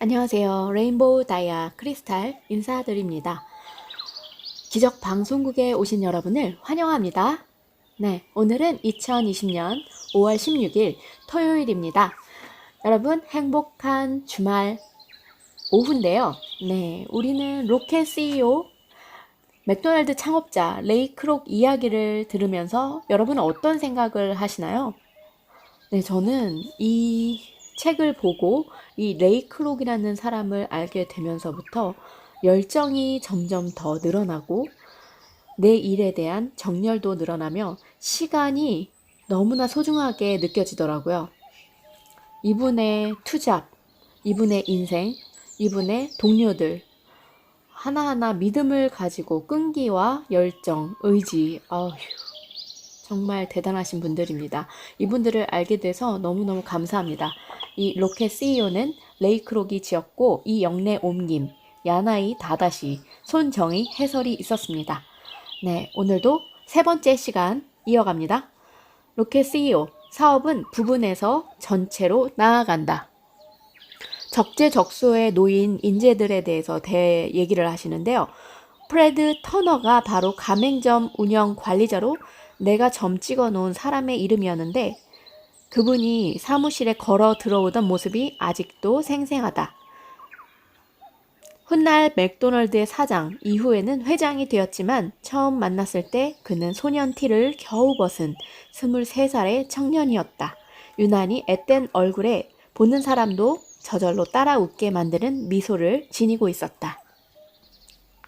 안녕하세요. 레인보우 다이아 크리스탈 인사드립니다. 기적 방송국에 오신 여러분을 환영합니다. 네, 오늘은 2020년 5월 16일 토요일입니다. 여러분 행복한 주말 오후인데요. 네, 우리는 로켓 CEO, 맥도날드 창업자 레이 크록 이야기를 들으면서 여러분은 어떤 생각을 하시나요? 네, 저는 이 책을 보고 이 레이 크록이라는 사람을 알게 되면서부터 열정이 점점 더 늘어나고 내 일에 대한 정열도 늘어나며 시간이 너무나 소중하게 느껴지더라고요. 이분의 투잡, 이분의 인생, 이분의 동료들 하나하나 믿음을 가지고 끈기와 열정, 의지, 정말 대단하신 분들입니다. 이분들을 알게 돼서 너무너무 감사합니다. 이 로켓 CEO는 레이 크록이 지었고 이 영래 옮김, 야나이 다다시, 손정희 해설이 있었습니다. 네, 오늘도 세 번째 시간 이어갑니다. 로켓 CEO, 사업은 부분에서 전체로 나아간다. 적재적소에 놓인 인재들에 대해서 얘기를 하시는데요. 프레드 터너가 바로 가맹점 운영 관리자로 내가 점 찍어 놓은 사람의 이름이었는데 그분이 사무실에 걸어 들어오던 모습이 아직도 생생하다. 훗날 맥도널드의 사장, 이후에는 회장이 되었지만 처음 만났을 때 그는 소년 티를 겨우 벗은 23살의 청년이었다. 유난히 앳된 얼굴에 보는 사람도 저절로 따라 웃게 만드는 미소를 지니고 있었다.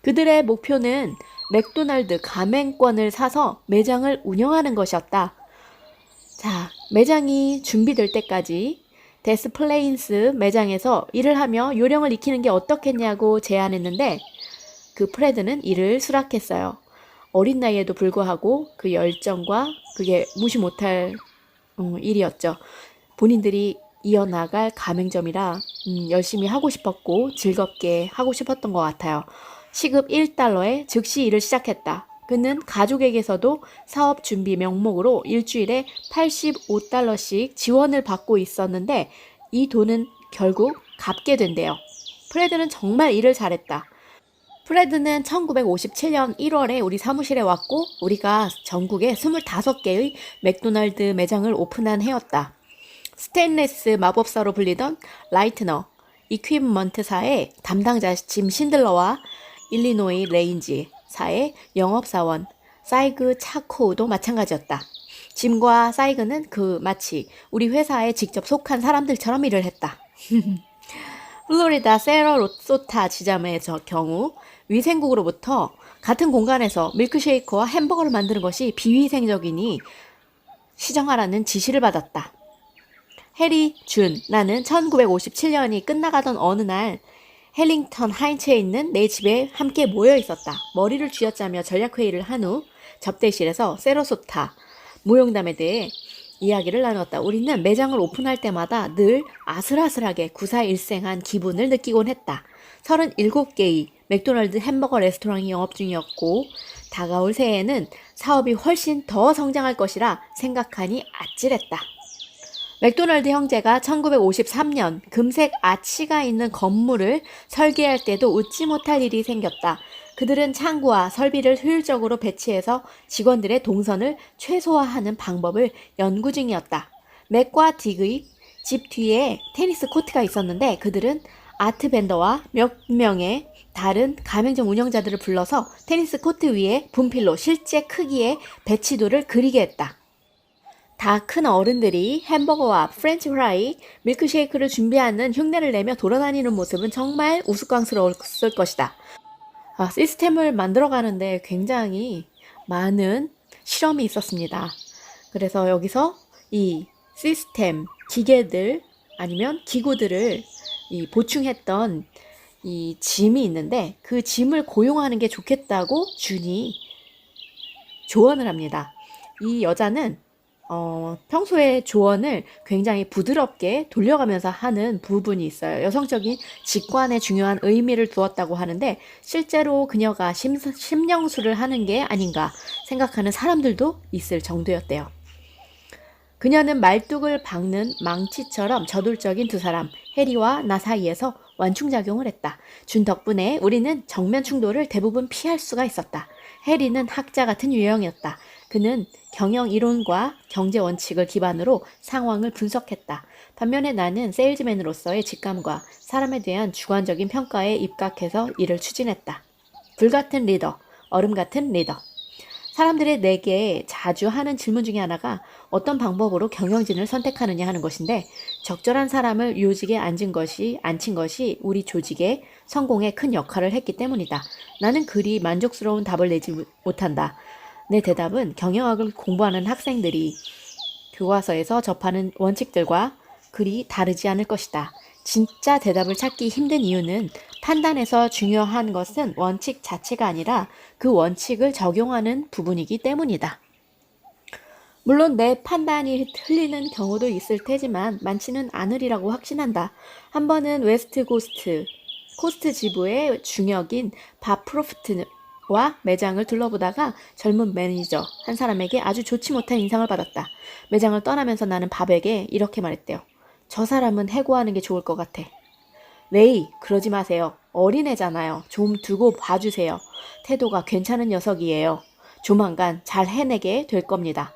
그들의 목표는 맥도날드 가맹권을 사서 매장을 운영하는 것이었다. 자, 매장이 준비될 때까지 데스플레인스 매장에서 일을 하며 요령을 익히는 게 어떻겠냐고 제안했는데 그 프레드는 이를 수락했어요. 어린 나이에도 불구하고 그 열정과 그게 무시 못할 일이었죠. 본인들이 이어나갈 가맹점이라 열심히 하고 싶었고 즐겁게 하고 싶었던 것 같아요. 시급 1달러에 즉시 일을 시작했다. 그는 가족에게서도 사업 준비 명목으로 일주일에 85달러씩 지원을 받고 있었는데 이 돈은 결국 갚게 된대요. 프레드는 정말 일을 잘했다. 프레드는 1957년 1월에 우리 사무실에 왔고 우리가 전국에 25개의 맥도날드 매장을 오픈한 해였다. 스테인레스 마법사로 불리던 라이트너, 이퀴먼트사의 담당자 짐 신들러와 일리노이 레인지사의 영업사원 사이그 차코우도 마찬가지였다. 짐과 사이그는 마치 우리 회사에 직접 속한 사람들처럼 일을 했다. 플로리다 세러소타 지점의 경우 위생국으로부터 같은 공간에서 밀크쉐이크와 햄버거를 만드는 것이 비위생적이니 시정하라는 지시를 받았다. 해리 나는 1957년이 끝나가던 어느 날 헬링턴 하인츠에 있는 내 집에 함께 모여 있었다. 머리를 쥐어짜며 전략회의를 한 후 접대실에서 세러소타 무용담에 대해 이야기를 나눴다. 우리는 매장을 오픈할 때마다 늘 아슬아슬하게 구사일생한 기분을 느끼곤 했다. 37개의 맥도날드 햄버거 레스토랑이 영업 중이었고 다가올 새해에는 사업이 훨씬 더 성장할 것이라 생각하니 아찔했다. 맥도날드 형제가 1953년 금색 아치가 있는 건물을 설계할 때도 웃지 못할 일이 생겼다. 그들은 창구와 설비를 효율적으로 배치해서 직원들의 동선을 최소화하는 방법을 연구 중이었다. 맥과 딕의 집 뒤에 테니스 코트가 있었는데 그들은 아트 밴더와 몇 명의 다른 가맹점 운영자들을 불러서 테니스 코트 위에 분필로 실제 크기의 배치도를 그리게 했다. 다 큰 어른들이 햄버거와 프렌치 프라이, 밀크쉐이크를 준비하는 흉내를 내며 돌아다니는 모습은 정말 우스꽝스러웠을 것이다. 시스템을 만들어가는데 굉장히 많은 실험이 있었습니다. 그래서 여기서 이 시스템, 기계들 아니면 기구들을 보충했던 이 짐이 있는데 그 짐을 고용하는 게 좋겠다고 준이 조언을 합니다. 이 여자는 평소에 조언을 굉장히 부드럽게 돌려가면서 하는 부분이 있어요. 여성적인 직관에 중요한 의미를 두었다고 하는데 실제로 그녀가 심령술을 하는 게 아닌가 생각하는 사람들도 있을 정도였대요. 그녀는 말뚝을 박는 망치처럼 저돌적인 두 사람, 해리와 나 사이에서 완충작용을 했다. 준 덕분에 우리는 정면 충돌을 대부분 피할 수가 있었다. 해리는 학자 같은 유형이었다. 그는 경영 이론과 경제 원칙을 기반으로 상황을 분석했다. 반면에 나는 세일즈맨으로서의 직감과 사람에 대한 주관적인 평가에 입각해서 일을 추진했다. 불같은 리더, 얼음 같은 리더. 사람들이 내게 자주 하는 질문 중에 하나가 어떤 방법으로 경영진을 선택하느냐 하는 것인데, 적절한 사람을 요직에 앉힌 것이 우리 조직의 성공에 큰 역할을 했기 때문이다. 나는 그리 만족스러운 답을 내지 못한다. 내 대답은 경영학을 공부하는 학생들이 교과서에서 접하는 원칙들과 그리 다르지 않을 것이다. 진짜 대답을 찾기 힘든 이유는 판단에서 중요한 것은 원칙 자체가 아니라 그 원칙을 적용하는 부분이기 때문이다. 물론 내 판단이 틀리는 경우도 있을 테지만 많지는 않으리라고 확신한다. 한 번은 웨스트 코스트 지부의 중역인 밥 프로프트와 매장을 둘러보다가 젊은 매니저 한 사람에게 아주 좋지 못한 인상을 받았다. 매장을 떠나면서 나는 밥에게 이렇게 말했대요. 저 사람은 해고하는 게 좋을 것 같아. 레이, 그러지 마세요. 어린애잖아요. 좀 두고 봐주세요. 태도가 괜찮은 녀석이에요. 조만간 잘 해내게 될 겁니다.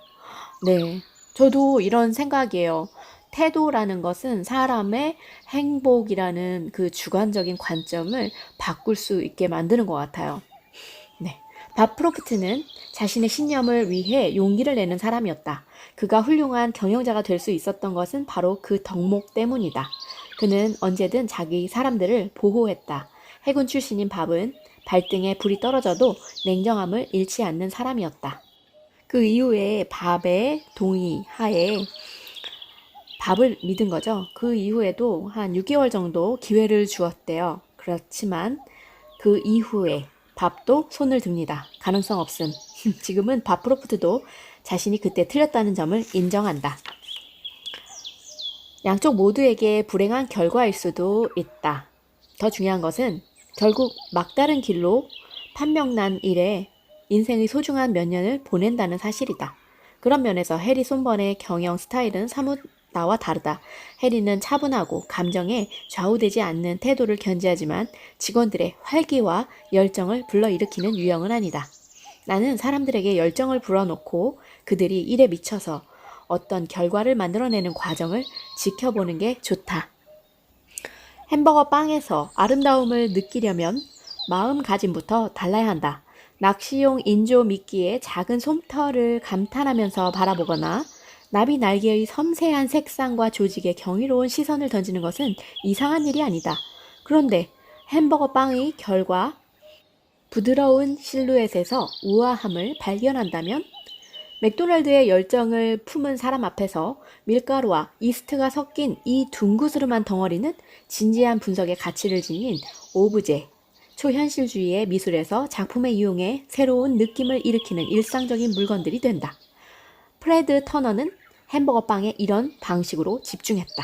네, 저도 이런 생각이에요. 태도라는 것은 사람의 행복이라는 그 주관적인 관점을 바꿀 수 있게 만드는 것 같아요. 네, 밥 프로프트는 자신의 신념을 위해 용기를 내는 사람이었다. 그가 훌륭한 경영자가 될 수 있었던 것은 바로 그 덕목 때문이다. 그는 언제든 자기 사람들을 보호했다. 해군 출신인 밥은 발등에 불이 떨어져도 냉정함을 잃지 않는 사람이었다. 그 이후에 밥의 동의하에 밥을 믿은 거죠. 그 이후에도 한 6개월 정도 기회를 주었대요. 그렇지만 그 이후에 밥도 손을 듭니다. 가능성 없음. 지금은 밥 프로프트도 자신이 그때 틀렸다는 점을 인정한다. 양쪽 모두에게 불행한 결과일 수도 있다. 더 중요한 것은 결국 막다른 길로 판명난 일에 인생의 소중한 몇 년을 보낸다는 사실이다. 그런 면에서 해리 손번의 경영 스타일은 사뭇 나와 다르다. 해리는 차분하고 감정에 좌우되지 않는 태도를 견지하지만 직원들의 활기와 열정을 불러일으키는 유형은 아니다. 나는 사람들에게 열정을 불어넣고 그들이 일에 미쳐서 어떤 결과를 만들어내는 과정을 지켜보는 게 좋다. 햄버거 빵에서 아름다움을 느끼려면 마음가짐부터 달라야 한다. 낚시용 인조 미끼의 작은 솜털을 감탄하면서 바라보거나 나비 날개의 섬세한 색상과 조직에 경이로운 시선을 던지는 것은 이상한 일이 아니다. 그런데 햄버거 빵의 결과 부드러운 실루엣에서 우아함을 발견한다면 맥도날드의 열정을 품은 사람 앞에서 밀가루와 이스트가 섞인 이 둥그스름한 덩어리는 진지한 분석의 가치를 지닌 오브제, 초현실주의의 미술에서 작품에 이용해 새로운 느낌을 일으키는 일상적인 물건들이 된다. 프레드 터너는 햄버거 빵에 이런 방식으로 집중했다.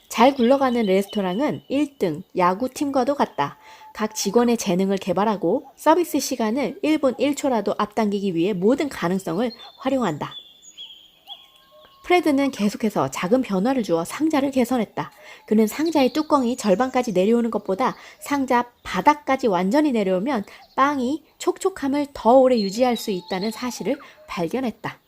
잘 굴러가는 레스토랑은 1등 야구팀과도 같다. 각 직원의 재능을 개발하고 서비스 시간을 1분 1초라도 앞당기기 위해 모든 가능성을 활용한다. 프레드는 계속해서 작은 변화를 주어 상자를 개선했다. 그는 상자의 뚜껑이 절반까지 내려오는 것보다 상자 바닥까지 완전히 내려오면 빵이 촉촉함을 더 오래 유지할 수 있다는 사실을 발견했다.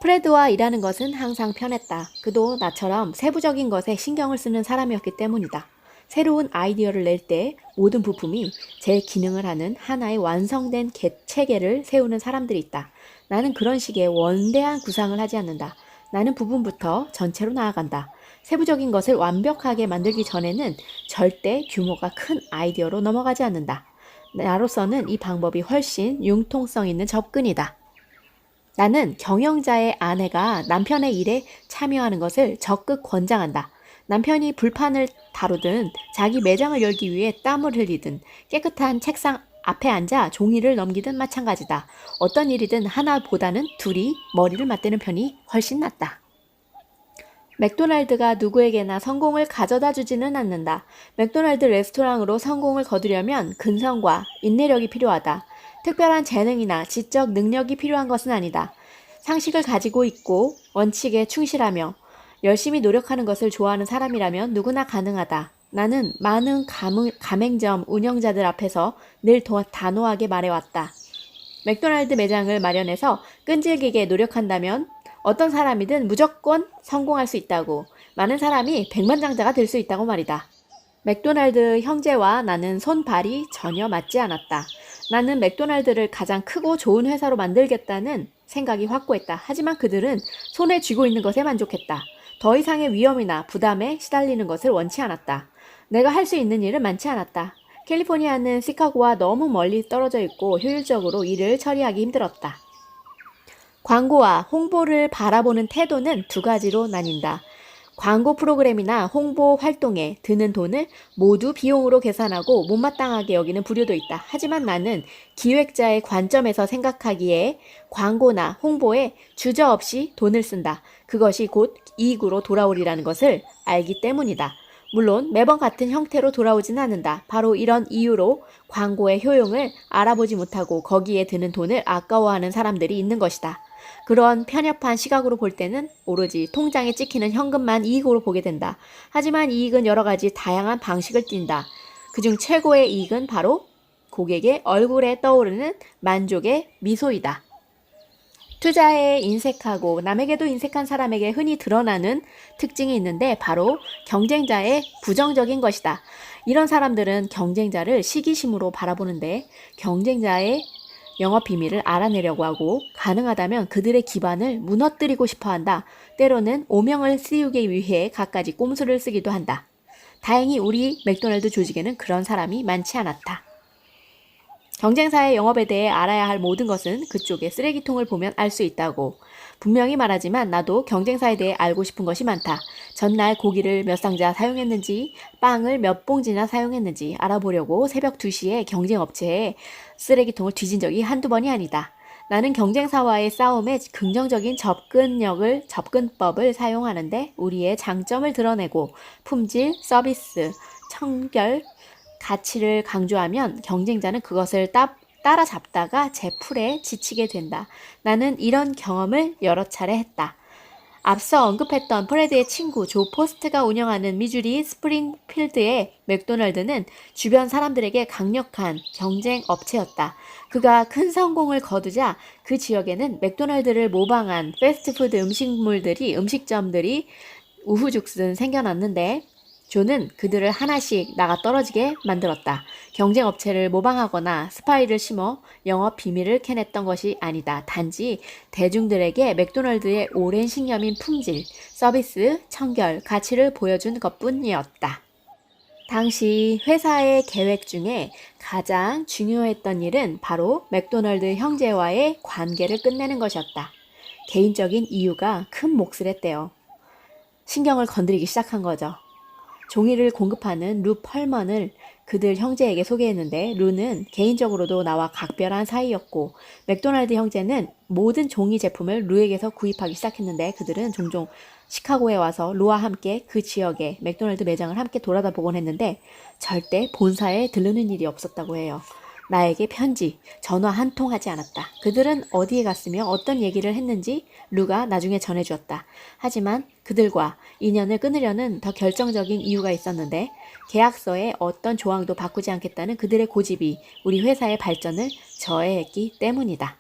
프레드와 일하는 것은 항상 편했다. 그도 나처럼 세부적인 것에 신경을 쓰는 사람이었기 때문이다. 새로운 아이디어를 낼 때 모든 부품이 제 기능을 하는 하나의 완성된 체계를 세우는 사람들이 있다. 나는 그런 식의 원대한 구상을 하지 않는다. 나는 부분부터 전체로 나아간다. 세부적인 것을 완벽하게 만들기 전에는 절대 규모가 큰 아이디어로 넘어가지 않는다. 나로서는 이 방법이 훨씬 융통성 있는 접근이다. 나는 경영자의 아내가 남편의 일에 참여하는 것을 적극 권장한다. 남편이 불판을 다루든 자기 매장을 열기 위해 땀을 흘리든 깨끗한 책상 앞에 앉아 종이를 넘기든 마찬가지다. 어떤 일이든 하나보다는 둘이 머리를 맞대는 편이 훨씬 낫다. 맥도날드가 누구에게나 성공을 가져다 주지는 않는다. 맥도날드 레스토랑으로 성공을 거두려면 근성과 인내력이 필요하다. 특별한 재능이나 지적 능력이 필요한 것은 아니다. 상식을 가지고 있고 원칙에 충실하며 열심히 노력하는 것을 좋아하는 사람이라면 누구나 가능하다. 나는 많은 가맹점 운영자들 앞에서 늘 단호하게 말해왔다. 맥도날드 매장을 마련해서 끈질기게 노력한다면 어떤 사람이든 무조건 성공할 수 있다고. 많은 사람이 백만장자가 될 수 있다고 말이다. 맥도날드 형제와 나는 손발이 전혀 맞지 않았다. 나는 맥도날드를 가장 크고 좋은 회사로 만들겠다는 생각이 확고했다. 하지만 그들은 손에 쥐고 있는 것에 만족했다. 더 이상의 위험이나 부담에 시달리는 것을 원치 않았다. 내가 할 수 있는 일은 많지 않았다. 캘리포니아는 시카고와 너무 멀리 떨어져 있고 효율적으로 일을 처리하기 힘들었다. 광고와 홍보를 바라보는 태도는 두 가지로 나뉜다. 광고 프로그램이나 홍보 활동에 드는 돈을 모두 비용으로 계산하고 못마땅하게 여기는 부류도 있다. 하지만 나는 기획자의 관점에서 생각하기에 광고나 홍보에 주저없이 돈을 쓴다. 그것이 곧 이익으로 돌아오리라는 것을 알기 때문이다. 물론 매번 같은 형태로 돌아오진 않는다. 바로 이런 이유로 광고의 효용을 알아보지 못하고 거기에 드는 돈을 아까워하는 사람들이 있는 것이다. 그런 편협한 시각으로 볼 때는 오로지 통장에 찍히는 현금만 이익으로 보게 된다. 하지만 이익은 여러 가지 다양한 방식을 띈다. 그중 최고의 이익은 바로 고객의 얼굴에 떠오르는 만족의 미소이다. 투자에 인색하고 남에게도 인색한 사람에게 흔히 드러나는 특징이 있는데 바로 경쟁자의 부정적인 것이다. 이런 사람들은 경쟁자를 시기심으로 바라보는데 경쟁자의 영업 비밀을 알아내려고 하고 가능하다면 그들의 기반을 무너뜨리고 싶어 한다. 때로는 오명을 씌우기 위해 갖가지 꼼수를 쓰기도 한다. 다행히 우리 맥도날드 조직에는 그런 사람이 많지 않았다. 경쟁사의 영업에 대해 알아야 할 모든 것은 그쪽의 쓰레기통을 보면 알 수 있다고. 분명히 말하지만 나도 경쟁사에 대해 알고 싶은 것이 많다. 전날 고기를 몇 상자 사용했는지, 빵을 몇 봉지나 사용했는지 알아보려고 새벽 2시에 경쟁업체에 쓰레기통을 뒤진 적이 한두 번이 아니다. 나는 경쟁사와의 싸움에 긍정적인 접근법을 사용하는데 우리의 장점을 드러내고 품질, 서비스, 청결, 가치를 강조하면 경쟁자는 그것을 따라잡다가 제 풀에 지치게 된다. 나는 이런 경험을 여러 차례 했다. 앞서 언급했던 프레드의 친구 조 포스트가 운영하는 미주리 스프링필드의 맥도날드는 주변 사람들에게 강력한 경쟁 업체였다. 그가 큰 성공을 거두자 그 지역에는 맥도날드를 모방한 패스트푸드 음식점들이 우후죽순 생겨났는데 조는 그들을 하나씩 나가 떨어지게 만들었다. 경쟁업체를 모방하거나 스파이를 심어 영업 비밀을 캐냈던 것이 아니다. 단지 대중들에게 맥도날드의 오랜 신념인 품질, 서비스, 청결, 가치를 보여준 것뿐이었다. 당시 회사의 계획 중에 가장 중요했던 일은 바로 맥도날드 형제와의 관계를 끝내는 것이었다. 개인적인 이유가 큰 몫을 했대요. 신경을 건드리기 시작한 거죠. 종이를 공급하는 루 펄먼을 그들 형제에게 소개했는데 루는 개인적으로도 나와 각별한 사이였고 맥도날드 형제는 모든 종이 제품을 루에게서 구입하기 시작했는데 그들은 종종 시카고에 와서 루와 함께 그 지역의 맥도날드 매장을 함께 돌아다 보곤 했는데 절대 본사에 들르는 일이 없었다고 해요. 나에게 편지, 전화 한 통 하지 않았다. 그들은 어디에 갔으며 어떤 얘기를 했는지 루가 나중에 전해주었다. 하지만 그들과 인연을 끊으려는 더 결정적인 이유가 있었는데 계약서에 어떤 조항도 바꾸지 않겠다는 그들의 고집이 우리 회사의 발전을 저해했기 때문이다.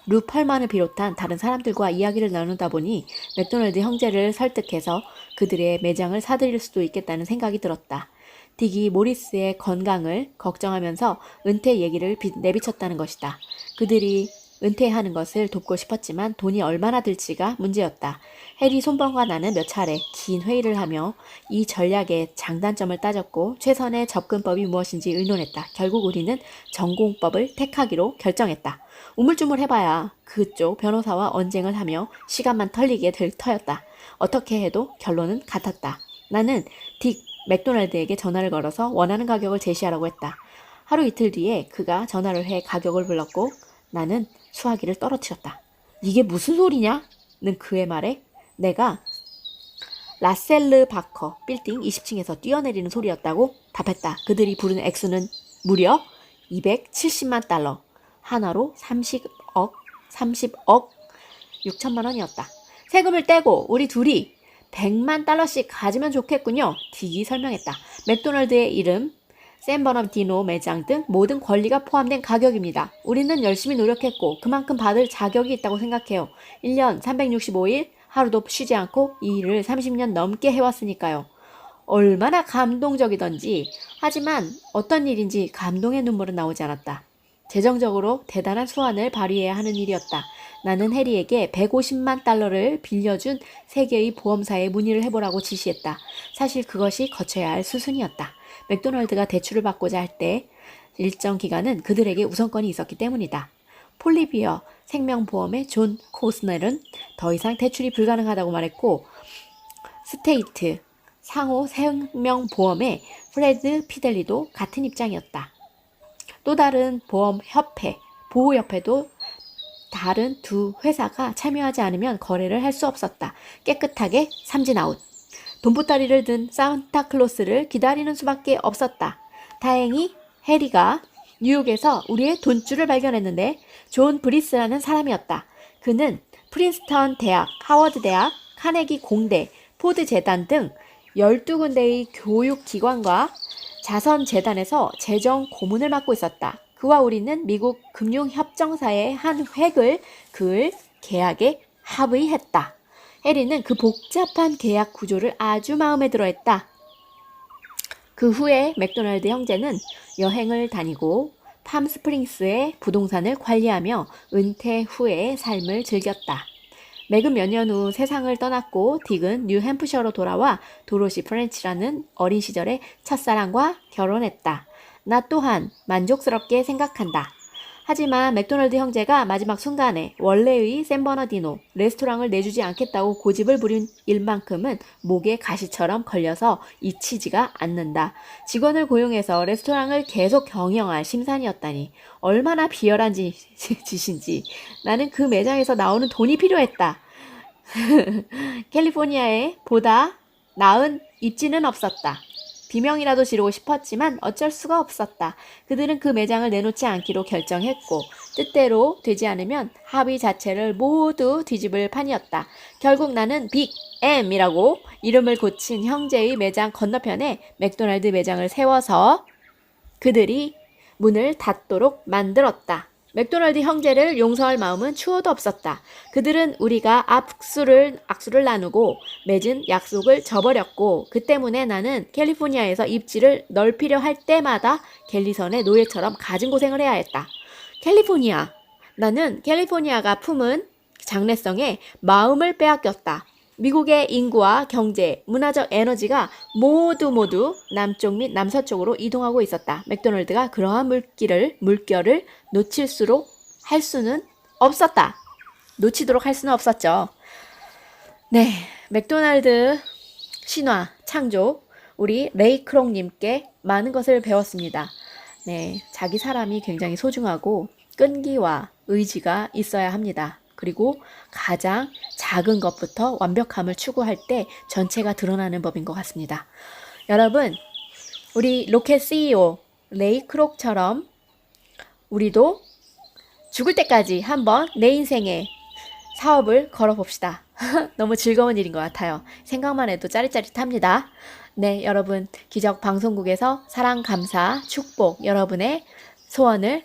루 펄만을 비롯한 다른 사람들과 이야기를 나누다 보니 맥도날드 형제를 설득해서 그들의 매장을 사들일 수도 있겠다는 생각이 들었다. 딕이 모리스의 건강을 걱정하면서 은퇴 얘기를 내비쳤다는 것이다. 그들이 은퇴하는 것을 돕고 싶었지만 돈이 얼마나 들지가 문제였다. 해리 손번과 나는 몇 차례 긴 회의를 하며 이 전략의 장단점을 따졌고 최선의 접근법이 무엇인지 의논했다. 결국 우리는 전공법을 택하기로 결정했다. 우물쭈물 해봐야 그쪽 변호사와 언쟁을 하며 시간만 털리게 될 터였다. 어떻게 해도 결론은 같았다. 나는 딕 맥도날드에게 전화를 걸어서 원하는 가격을 제시하라고 했다. 하루 이틀 뒤에 그가 전화를 해 가격을 불렀고 나는 수화기를 떨어뜨렸다. 이게 무슨 소리냐? 는 그의 말에 내가 라셀르 바커 빌딩 20층에서 뛰어내리는 소리였다고 답했다. 그들이 부르는 액수는 무려 270만 달러. 하나로 30억 6천만 원이었다. 세금을 떼고 우리 둘이 100만 달러씩 가지면 좋겠군요. 딕이 설명했다. 맥도날드의 이름, 샌버너디노 매장 등 모든 권리가 포함된 가격입니다. 우리는 열심히 노력했고 그만큼 받을 자격이 있다고 생각해요. 1년 365일 하루도 쉬지 않고 이 일을 30년 넘게 해왔으니까요. 얼마나 감동적이던지. 하지만 어떤 일인지 감동의 눈물은 나오지 않았다. 재정적으로 대단한 수완을 발휘해야 하는 일이었다. 나는 해리에게 150만 달러를 빌려준 세계의 보험사에 문의를 해보라고 지시했다. 사실 그것이 거쳐야 할 수순이었다. 맥도날드가 대출을 받고자 할 때 일정 기간은 그들에게 우선권이 있었기 때문이다. 폴리비어 생명보험의 존 코스넬은 더 이상 대출이 불가능하다고 말했고, 스테이트 상호 생명보험의 프레드 피델리도 같은 입장이었다. 또 다른 보험협회, 보호협회도 다른 두 회사가 참여하지 않으면 거래를 할 수 없었다. 깨끗하게 삼진아웃. 돈보따리를 든 산타클로스를 기다리는 수밖에 없었다. 다행히 해리가 뉴욕에서 우리의 돈줄을 발견했는데 존 브리스라는 사람이었다. 그는 프린스턴 대학, 하워드 대학, 카네기 공대, 포드 재단 등 12군데의 교육기관과 자선재단에서 재정 고문을 맡고 있었다. 그와 우리는 미국 금융협정사의 한 획을 그을 계약에 합의했다. 해리는 그 복잡한 계약 구조를 아주 마음에 들어했다. 그 후에 맥도날드 형제는 여행을 다니고 팜스프링스의 부동산을 관리하며 은퇴 후의 삶을 즐겼다. 맥은 몇 년 후 세상을 떠났고 딕은 뉴햄프셔로 돌아와 도로시 프렌치라는 어린 시절의 첫사랑과 결혼했다. 나 또한 만족스럽게 생각한다. 하지만 맥도날드 형제가 마지막 순간에 원래의 샌버너디노 레스토랑을 내주지 않겠다고 고집을 부린 일만큼은 목에 가시처럼 걸려서 잊히지가 않는다. 직원을 고용해서 레스토랑을 계속 경영할 심산이었다니 얼마나 비열한 짓인지. 나는 그 매장에서 나오는 돈이 필요했다. 캘리포니아에 보다 나은 입지는 없었다. 비명이라도 지르고 싶었지만 어쩔 수가 없었다. 그들은 그 매장을 내놓지 않기로 결정했고 뜻대로 되지 않으면 합의 자체를 모두 뒤집을 판이었다. 결국 나는 빅 M이라고 이름을 고친 형제의 매장 건너편에 맥도날드 매장을 세워서 그들이 문을 닫도록 만들었다. 맥도날드 형제를 용서할 마음은 추호도 없었다. 그들은 우리가 악수를 나누고 맺은 약속을 저버렸고 그 때문에 나는 캘리포니아에서 입지를 넓히려 할 때마다 갤리선의 노예처럼 가진 고생을 해야 했다. 캘리포니아. 나는 캘리포니아가 품은 장래성에 마음을 빼앗겼다. 미국의 인구와 경제, 문화적 에너지가 모두 남쪽 및 남서쪽으로 이동하고 있었다. 맥도날드가 그러한 물결을 놓치도록 할 수는 없었죠. 네, 맥도날드 신화, 창조, 우리 레이 크록님께 많은 것을 배웠습니다. 네, 자기 사람이 굉장히 소중하고 끈기와 의지가 있어야 합니다. 그리고 가장 작은 것부터 완벽함을 추구할 때 전체가 드러나는 법인 것 같습니다. 여러분, 우리 로켓 CEO 레이 크록처럼 우리도 죽을 때까지 한번 내 인생에 사업을 걸어봅시다. 너무 즐거운 일인 것 같아요. 생각만 해도 짜릿짜릿합니다. 네, 여러분, 기적 방송국에서 사랑, 감사, 축복, 여러분의 소원을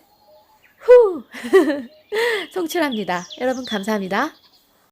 송출합니다. 여러분 감사합니다.